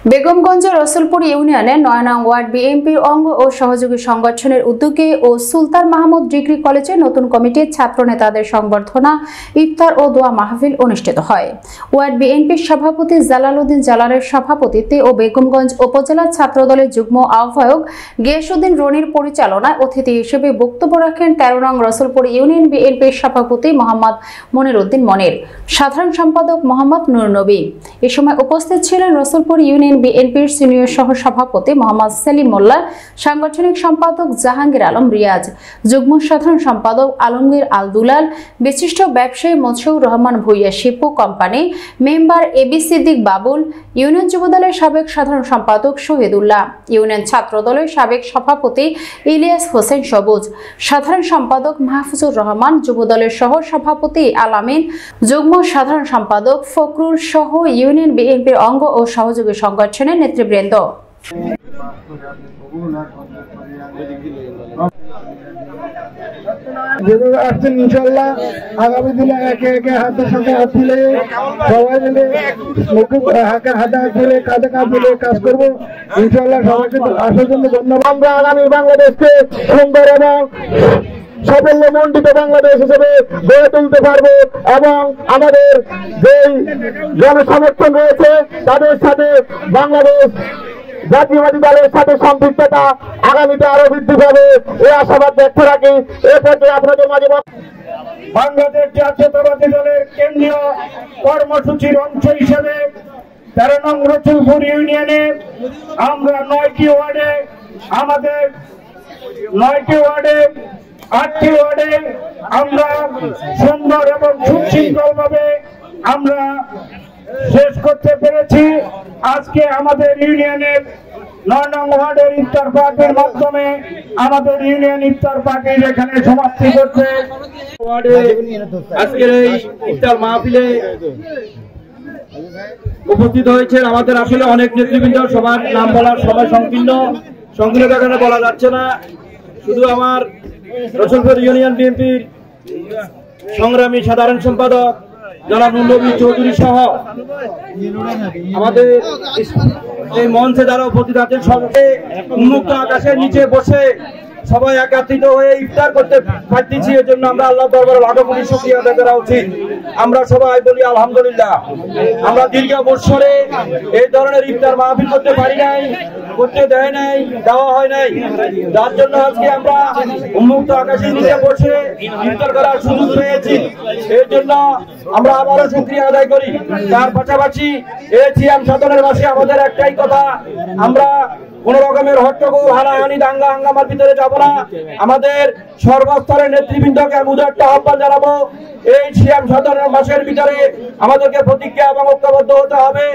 বেগমগঞ্জ রসুলপুর ইউনিয়নের ৯ নং ওয়ার্ড বিএনপির অঙ্গ ও সহযোগী সংগঠনের উদ্যোগে ও সুলতান মাহমুদ ডিগ্রি কলেজে নতুন কমিটির ছাত্র নেতাদের সংবর্ধনা, ইফতার ও দোয়া মাহফিল অনুষ্ঠিত হয়। ওয়ার্ড বিএনপির সভাপতি জালালউদ্দিন জালালের সভাপতিত্বে ও বেগমগঞ্জ উপজেলা ছাত্রদলের যুগ্ম আহ্বায়ক গিয়াসউদ্দিন রনির পরিচালনায় অতিথি হিসেবে বক্তব্য রাখেন ১৩ নং রসুলপুর ইউনিয়ন বিএনপির সভাপতি মোহাম্মদ মনিরউদ্দিন মনির, সাধারণ সম্পাদক মোহাম্মদ নূর নবী। এ সময় উপস্থিত ছিলেন রসুলপুর ইউনিয়ন বিএনপির সিনিয়র সহ সভাপতি মোহাম্মদ সেলিম মোল্লা, সাংগঠনিক সম্পাদক জাহাঙ্গীর আলম রিয়াজ, যুগ্ম সাধারণ সম্পাদক আলমগীর আল দুলাল, বিশিষ্ট ব্যবসায়ী Matsur Rahman Bhuiyan Shipu company, member AB Siddique Babul, union যুবদলের সাবেক সাধারণ সম্পাদক শহীদুল্লাহ, ইউনিয়ন ছাত্রদলের সাবেক সভাপতি ইলিয়াস হোসেন সবুজ, সাধারণ সম্পাদক মাহফুজুর রহমান, যুবদলের সহ সভাপতি আলামিন, যুগ্ম সাধারণ সম্পাদক ফখরুল সহ ইউনিয়ন বিএনপির অঙ্গ ও সহযোগী সংগঠনের নেতৃবৃন্দ। ইনশাল্লাহ আগামী দিনে একে একে হাতের সাথে হাত মিলে সবাই মিলে হাতে হাত মিলে কাঁধে কাঁধ মিলে কাজ করবো। ইনশাল্লাহ সবাইকে আসার জন্য ধন্যবাদ। আমরা আগামী বাংলাদেশকে সুন্দর এবং সাফল্যমণ্ডিত বাংলাদেশ হিসেবে গড়ে তুলতে পারবো এবং আমাদের যে জনসমর্থন রয়েছে তাদের সাথে বাংলাদেশ জাতীয়বাদী দলের সাথে সম্পৃক্ততা আগামীতে আরো বৃদ্ধি পাবে এই আশাবাদ ব্যক্ত রাখি। এরপরে আপনাদের মাঝে বাংলাদেশ জাতীয়তাবাদী দলের কেন্দ্রীয় কর্মসূচির অংশ হিসেবে ১৩ নং রসুলপুর ইউনিয়নে আমরা ৯টি ওয়ার্ডে ৮টি ওয়ার্ডে আমরা সুন্দর এবং সুশৃঙ্খল ভাবে আমরা শেষ করতে পেরেছি। আজকে আমাদের ইউনিয়নের ৯ নং ওয়ার্ডের ইফতার পার্টির মাধ্যমে আমাদের ইউনিয়ন ইফতার পার্টি এখানে সমাপ্তি করছে। আজকের এই ইফতার মাহফিলে উপস্থিত হয়েছেন আমাদের আসলে অনেক নেতৃবৃন্দ, সবার নাম বলার সময় সংকীর্ণ কারণে বলা যাচ্ছে না। শুধু আমার রসুলপুর ইউনিয়ন বিএনপির সংগ্রামী সাধারণ সম্পাদক জনাব নূর নবী চৌধুরী সহ আমাদের এই মঞ্চে যারা উপস্থিত আছেন সবাই উন্মুক্ত আকাশের নিচে বসে সবাই একত্রিত হয়ে ইফতার করতে পারতেছি। এর জন্য আমরা আল্লাহ দরবারে লাখো কোটি শুকরিয়া আদায় করা উচিত। আমরা সবাই বলি আলহামদুলিল্লাহ। আমরা দীর্ঘ বছরে এই ধরনের ইফতার মাহফিল করতে পারি নাই, করতে দেয় নাই, দেওয়া হয় নাই, যার জন্য আজকে আমরা উন্মুক্ত আকাশের নিচে বসে ইফতার করার সুযোগ পেয়েছি। এর জন্য আমরা আবারও শুকরিয়া আদায় করি। তার পাশাপাশি এই সিয়াম সাধনের মাসে আমাদের একটাই কথা, আমরা কোন রকমের হট্টগোল, হানাহানি, দাঙ্গা হাঙ্গামার ভিতরে যাব না। আমাদের সর্বস্তরের নেতৃবৃন্দকে আমি উদাত্ত আহ্বান জানাবো, এই সিয়াম সাধনের মাসের ভিতরে আমাদেরকে প্রতিজ্ঞা এবং ঐক্যবদ্ধ হতে হবে।